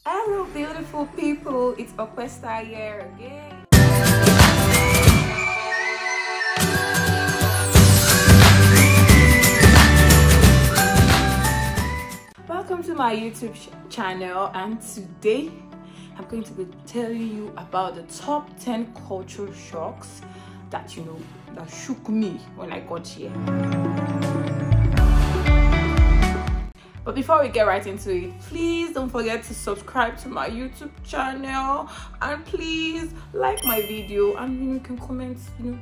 Hello beautiful people, it's Okwesta here again. Welcome to my YouTube channel, and today I'm going to be telling you about the top 10 cultural shocks that that shook me when I got here. But before we get right into it, please don't forget to subscribe to my YouTube channel, and please like my video, and you can comment,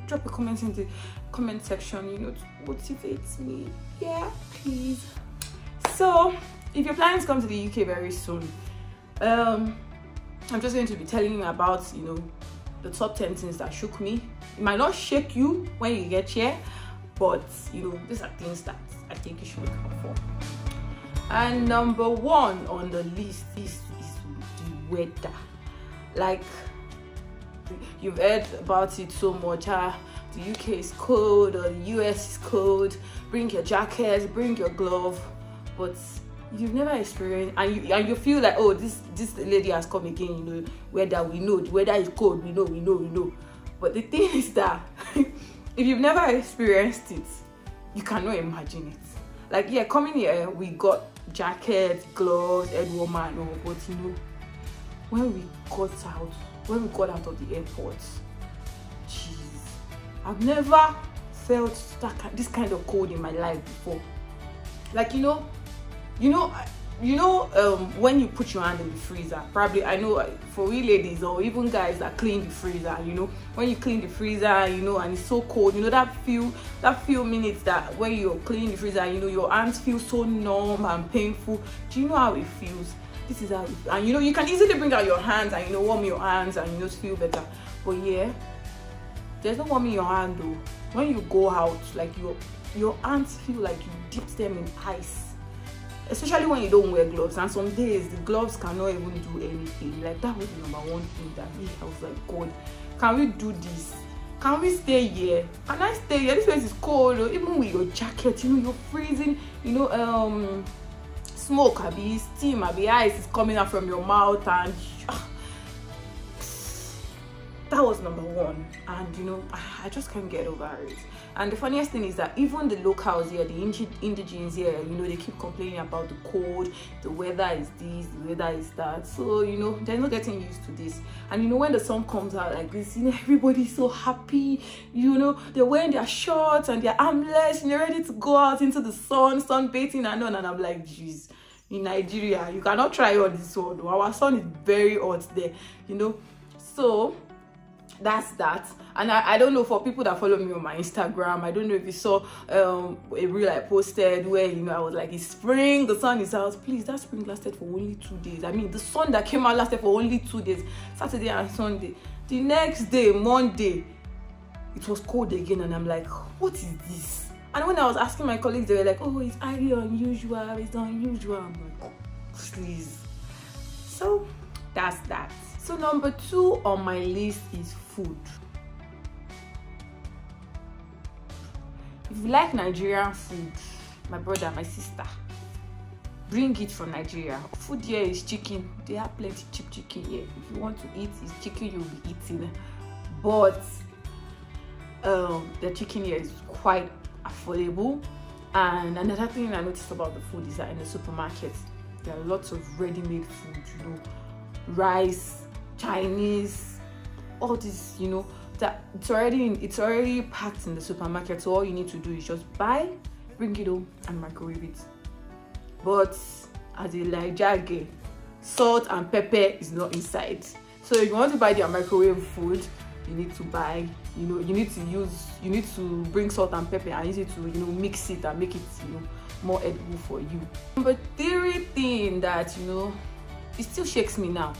drop a comment in the comment section, to motivate me. Yeah, please. So if you're planning to come to the UK very soon, I'm just going to be telling you about the top 10 things that shook me. It might not shake you when you get here, but these are things that I think you should look out for. And number one on the list is the weather. Like, you've heard about it so much. The UK is cold, or the US is cold. Bring your jacket, bring your glove. But you've never experienced, and you feel like, oh, this lady has come again. Weather, we know the weather is cold. We know. But the thing is that if you've never experienced it, you cannot imagine it. Like, yeah, coming here, we got jackets, gloves, head warmer and all, but when we got out of the airport, jeez, I've never felt this kind of cold in my life before. Like, when you put your hand in the freezer, probably, I know for we ladies or even guys that clean the freezer, when you clean the freezer, and it's so cold, that few minutes that when you're cleaning the freezer, your hands feel so numb and painful. Do you know how it feels? This is how it feels. And you can easily bring out your hands and warm your hands and feel better. But yeah, there's no warming your hand though. When you go out, like your hands feel like you dipped them in ice. Especially when you don't wear gloves, and some days the gloves cannot even do anything. Like, that was the number one thing that I was like, God, can we do this? Can we stay here? Can I stay here? This place is cold. Even with your jacket, you're freezing. Smoke, steam, ice is coming out from your mouth, and that was number one. And I just can't get over it. And the funniest thing is that even the locals here, the indigenes here, they keep complaining about the cold, the weather is this, the weather is that. So they're not getting used to this. And when the sun comes out like this, everybody's so happy. They're wearing their shorts and their armlets, ready to go out into the sun, sunbathing and all. And I'm like, geez, in Nigeria, you cannot try on this one. Our sun is very hot there, So that's that. And I don't know, for people that follow me on my Instagram, I don't know if you saw a reel I posted where I was like, it's spring, the sun is out. Please, that spring lasted for only 2 days. I mean, the sun that came out lasted for only 2 days, Saturday and Sunday. The next day, Monday, it was cold again, and I'm like, what is this? And when I was asking my colleagues, they were like, oh, it's highly unusual, it's unusual. I'm like, oh, please. So that's that. So number 2 on my list is food. If you like Nigerian food, my brother, my sister, bring it from Nigeria. Food here is chicken. They have plenty cheap chicken here. If you want to eat, it's chicken you'll be eating. But the chicken here is quite affordable. And another thing I noticed about the food is that in the supermarket, there are lots of ready-made food, rice, Chinese, all this, that it's already packed in the supermarket. So all you need to do is just buy, bring it home and microwave it. But as a Nigerian, salt and pepper is not inside. So if you want to buy their microwave food, you need to buy, you need to bring salt and pepper and use it to mix it and make it more edible for you. But the 3rd thing that it still shakes me now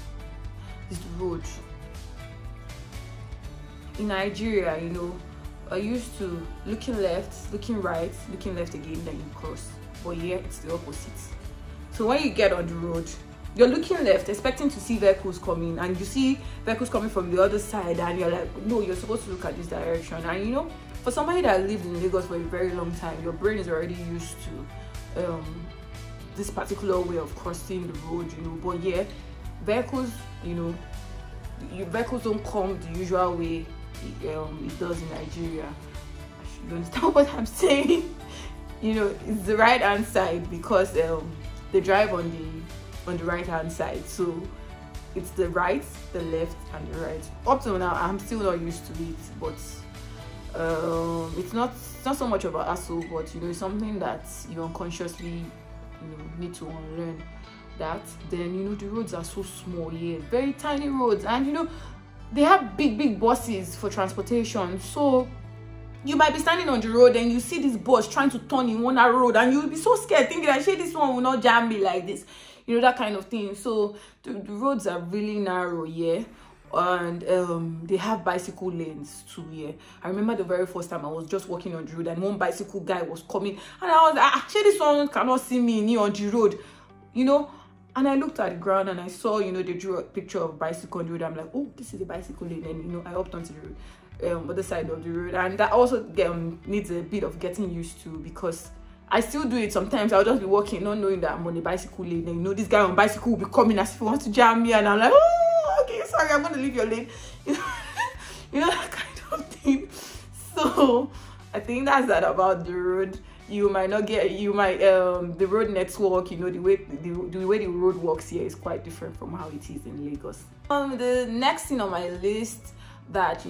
is the road. In Nigeria, I used to looking left, looking right, looking left again, then you cross. But here it's the opposite. So when you get on the road, you're looking left, expecting to see vehicles coming, and you see vehicles coming from the other side, and you're like, no, you're supposed to look at this direction. And for somebody that lived in Lagos for a very long time, your brain is already used to this particular way of crossing the road, But yeah, vehicles, vehicles don't come the usual way it does in Nigeria. You understand what I'm saying? It's the right hand side because they drive on the right hand side, so it's the right, the left, and the right. Up to now, I'm still not used to it, but it's not so much of a hassle, but it's something that you unconsciously need to unlearn. That then the roads are so small here, very tiny roads, and they have big buses for transportation. So you might be standing on the road and you see this bus trying to turn in one road, and you'll be so scared, thinking that this one will not jam me like this, that kind of thing. So the roads are really narrow, yeah. And they have bicycle lanes too, yeah. I remember the very first time I was just walking on the road and one bicycle guy was coming, and I was like, this one cannot see me on the road, And I looked at the ground and I saw, they drew a picture of a bicycle on the road. I'm like, oh, this is a bicycle lane. And, I hopped onto the other side of the road. And that also needs a bit of getting used to, because I still do it sometimes. I'll just be walking, not knowing that I'm on a bicycle lane. And, this guy on bicycle will be coming as if he wants to jam me. And I'm like, oh, okay, sorry, I'm going to leave your lane. That kind of thing. So I think that's that about the road. The road network, the way the road works here is quite different from how it is in Lagos. The next thing on my list that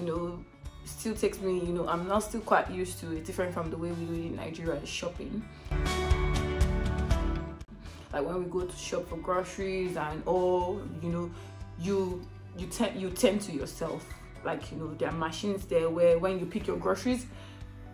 still takes me, I'm not still quite used to it, different from the way we do it in Nigeria, is shopping. Like when we go to shop for groceries and all, you tend to yourself. Like there are machines there where when you pick your groceries,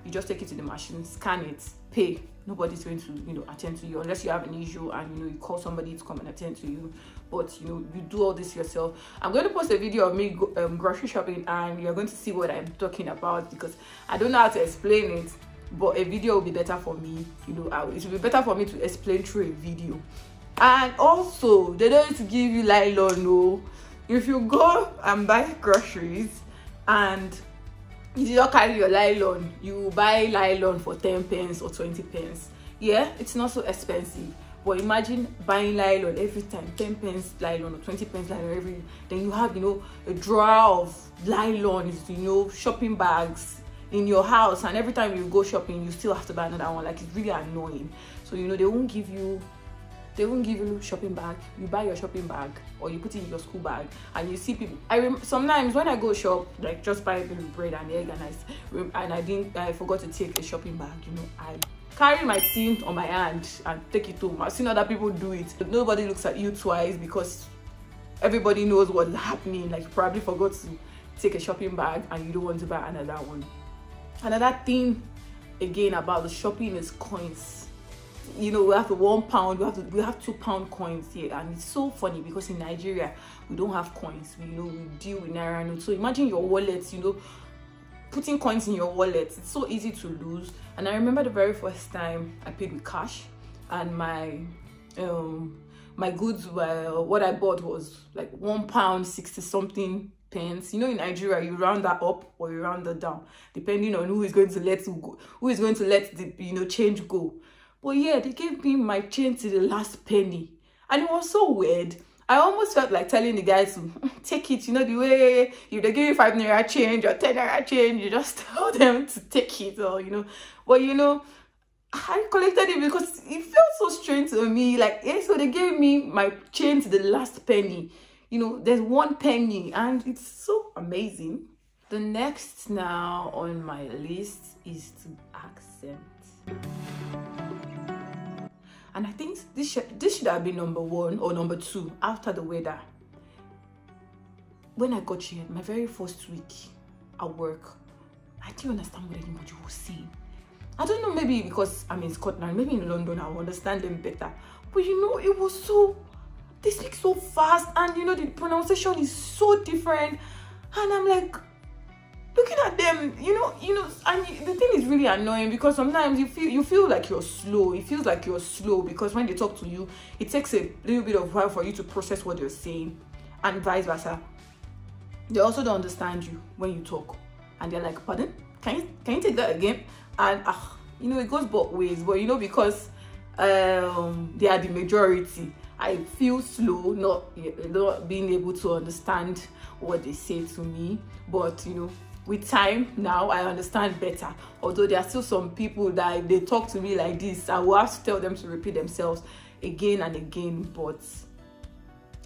you just take it to the machine, scan it, pay. Nobody's going to attend to you unless you have an issue and you call somebody to come and attend to you. But you do all this yourself. I'm going to post a video of me grocery shopping, and you're going to see what I'm talking about, because I don't know how to explain it, but a video will be better for me. It will be better for me to explain through a video. And also, they don't need to give you nylon. No, if you go and buy groceries and you do not carry your nylon, you buy nylon for 10 pence or 20 pence. Yeah, it's not so expensive. But imagine buying nylon every time, 10 pence nylon or 20 pence nylon every. Then you have, a drawer of nylons, shopping bags in your house, and every time you go shopping, you still have to buy another one. Like, it's really annoying. So they won't give you shopping bag. You buy your shopping bag, or you put it in your school bag, and you see people. Sometimes when I go shop, like just buy a bit of bread and egg, and I forgot to take a shopping bag. I carry my thing on my hand and take it home. I've seen other people do it. Nobody looks at you twice, because everybody knows what is happening. Like, you probably forgot to take a shopping bag and you don't want to buy another one. Another thing again about the shopping is coins. We have the £1, we have £2 coins here, and it's so funny because in Nigeria we don't have coins. We deal with naira notes. So imagine your wallet, putting coins in your wallet, it's so easy to lose. And I remember the very first time I paid with cash, and my goods were, what I bought was like £1 60 something pence. In Nigeria you round that up or you round that down, depending on who is going to let the change go. But yeah, they gave me my change to the last penny, and it was so weird. I almost felt like telling the guys to take it, the way if they give you 5 naira change or 10 naira change, you just tell them to take it, or But I collected it because it felt so strange to me. Like, so they gave me my change to the last penny. There's 1 penny, and it's so amazing. The next now on my list is to accent. And I think this should have been number 1 or number 2 after the weather. When I got here, my very first week at work, I didn't understand what anybody was saying. I don't know, maybe because I'm in Scotland, maybe in London I'll understand them better. But it was so, they speak so fast, and the pronunciation is so different. And I'm like, looking at them, and the thing is really annoying, because sometimes you feel like you're slow. It feels like you're slow because when they talk to you, it takes a little bit of while for you to process what they're saying, and vice versa. They also don't understand you when you talk, and they're like, pardon, can you take that again? And it goes both ways. But because they are the majority, I feel slow, not being able to understand what they say to me. But you know, with time now I understand better. Although there are still some people that if they talk to me like this, I will have to tell them to repeat themselves again and again. But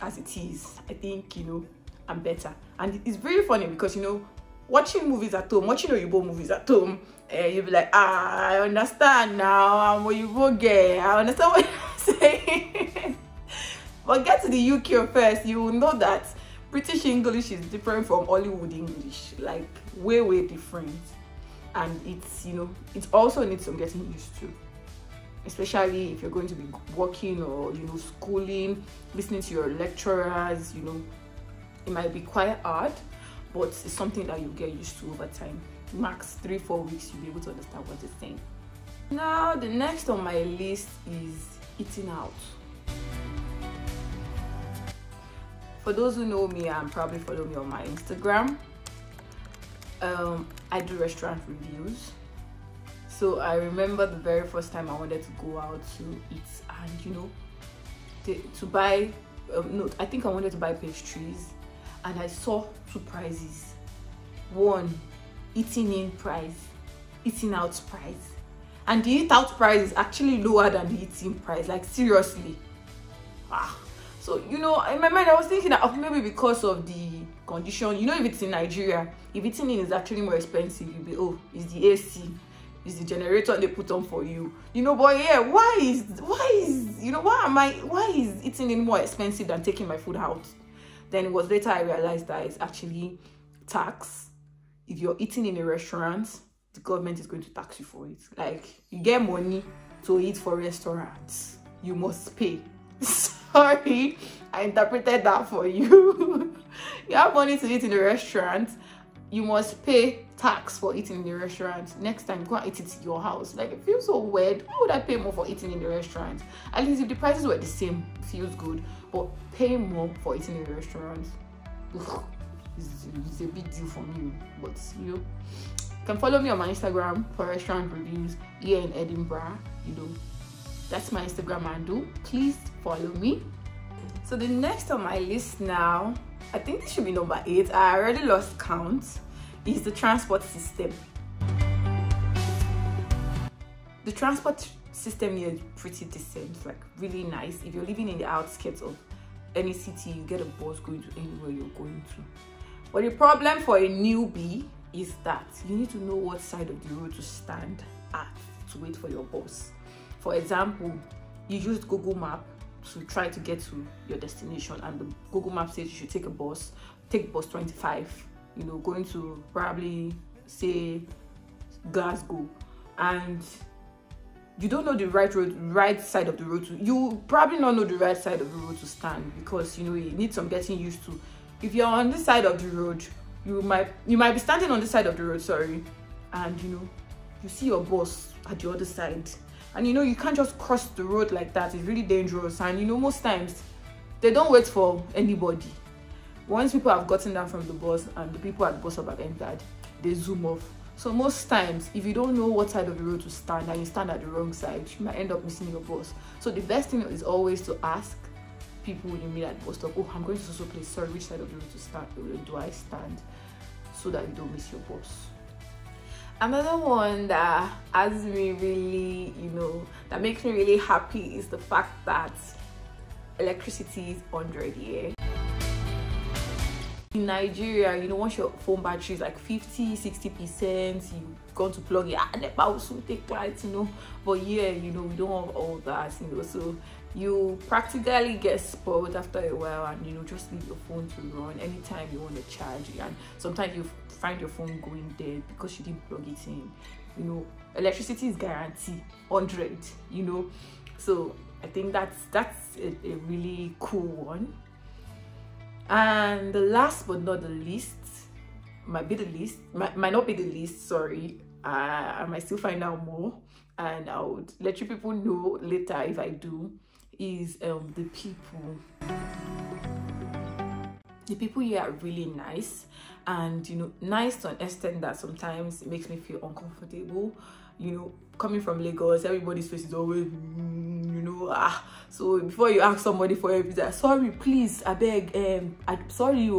as it is, I think, you know, I'm better. And it's very funny because, you know, watching movies at home, watching Oyibo movies at home, you'll be like, I understand now, I'm Oyibo girl, I understand what you're saying. But get to the UK first, you will know that British English is different from Hollywood English, like way different. And it's, you know, it also needs some getting used to, especially if you're going to be working or, you know, schooling, listening to your lecturers. You know, it might be quite hard, but it's something that you get used to over time. Max 3-4 weeks, you'll be able to understand what they're saying. Now the next on my list is eating out. For those who know me and probably follow me on my Instagram, I do restaurant reviews. So I remember the very first time I wanted to go out to eat, and you know, to buy no, I think I wanted to buy pastries, and I saw two prices. One, eating in price, eating out price, and the eat out price is actually lower than the eating price. Like seriously. So, you know, in my mind I was thinking that maybe because of the condition, you know, if it's in Nigeria, if eating in is actually more expensive, you'll be, oh, it's the AC, it's the generator they put on for you, you know. But yeah, why is you know, why is eating in more expensive than taking my food out? Then it was later I realized that it's actually tax. If you're eating in a restaurant, the government is going to tax you for it. Like, you get money to eat for restaurants, you must pay. Sorry, I interpreted that for you. You have money to eat in a restaurant, you must pay tax for eating in the restaurant. Next time, go and eat it in your house. Like, it feels so weird. Why would I pay more for eating in the restaurant? At least if the prices were the same, it feels good. But paying more for eating in the restaurant, it's a big deal for me. But you know, you can follow me on my Instagram for restaurant reviews here in Edinburgh. You know, that's my Instagram handle. Please follow me. So the next on my list now, I think this should be number 8. I already lost count. Is the transport system. The transport system here is pretty decent, like really nice. If you're living in the outskirts of any city, you get a bus going to anywhere you're going to. But the problem for a newbie is that you need to know what side of the road to stand at to wait for your bus. For example, you use Google Map to try to get to your destination, and the Google Map says you should take bus 25, you know, going to probably say Glasgow, and you don't know the right side of the road to, you probably not know the right side of the road to stand, because you know you need some getting used to. If you're on this side of the road, you might be standing on this side of the road, sorry, and you know, you see your boss at the other side. And you know, you can't just cross the road like that. It's really dangerous. And you know, most times they don't wait for anybody. Once people have gotten down from the bus and the people at the bus stop have entered, they zoom off. So most times, if you don't know what side of the road to stand and you stand at the wrong side, you might end up missing your bus. So the best thing is always to ask people when you meet at the bus stop, oh, I'm going to so place, sorry, which side of the road to stand do I stand, so that you don't miss your bus. Another one that has me really, you know, that makes me really happy is the fact that electricity is 100 here. In Nigeria, you know, once your phone battery is like 50-60%, you've gone to plug it, the power will soon take light, you know. But yeah, you know, we don't have all that, you know, so you practically get spoiled after a while, and you know, just leave your phone to run anytime you want to charge it. And sometimes you find your phone going dead because you didn't plug it in. You know, electricity is guaranteed 100, you know. So I think that's a really cool one. And the last but not the least, might not be the least, sorry, I might still find out more, and I would let you people know later if I do, is the people. The people here are really nice, and you know, nice to an extent that sometimes it makes me feel uncomfortable. you know, coming from Lagos, everybody's face is always, so before you ask somebody for help, you're like, sorry, please, I beg, I'm sorry,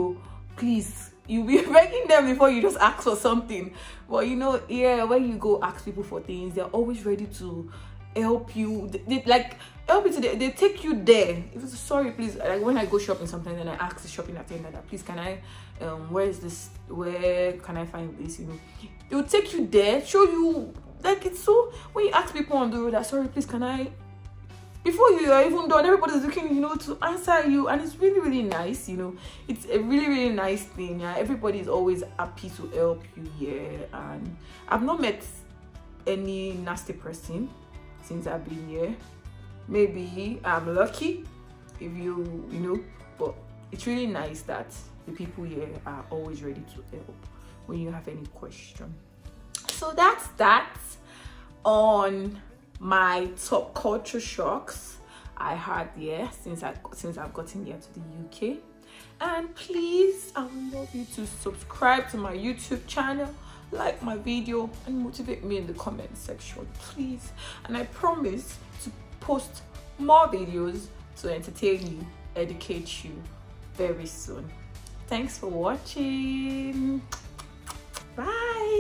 please. You'll be begging them before you just ask for something. But you know, yeah, when you go ask people for things, they're always ready to help you. They like help you today. They take you there. If it's sorry, please. Like when I go shopping sometimes and I ask the shopping attendant that, please, can I where is this, where can I find this, you know, they'll take you there, show you. Like, it's so, when you ask people on the road that, sorry, please, can I, before you are even done, everybody's looking, you know, to answer you. And it's really, really nice, you know. It's a really, really nice thing. Yeah, everybody is always happy to help you. Yeah, and I've not met any nasty person since I've been here. Maybe I'm lucky, if you know, but it's really nice that the people here are always ready to help when you have any question. So that's that on my top culture shocks I had here since I've gotten here to the UK. And please, I would love you to subscribe to my YouTube channel, like my video, and motivate me in the comment section, please. And I promise to post more videos to entertain you, educate you very soon. Thanks for watching. Bye.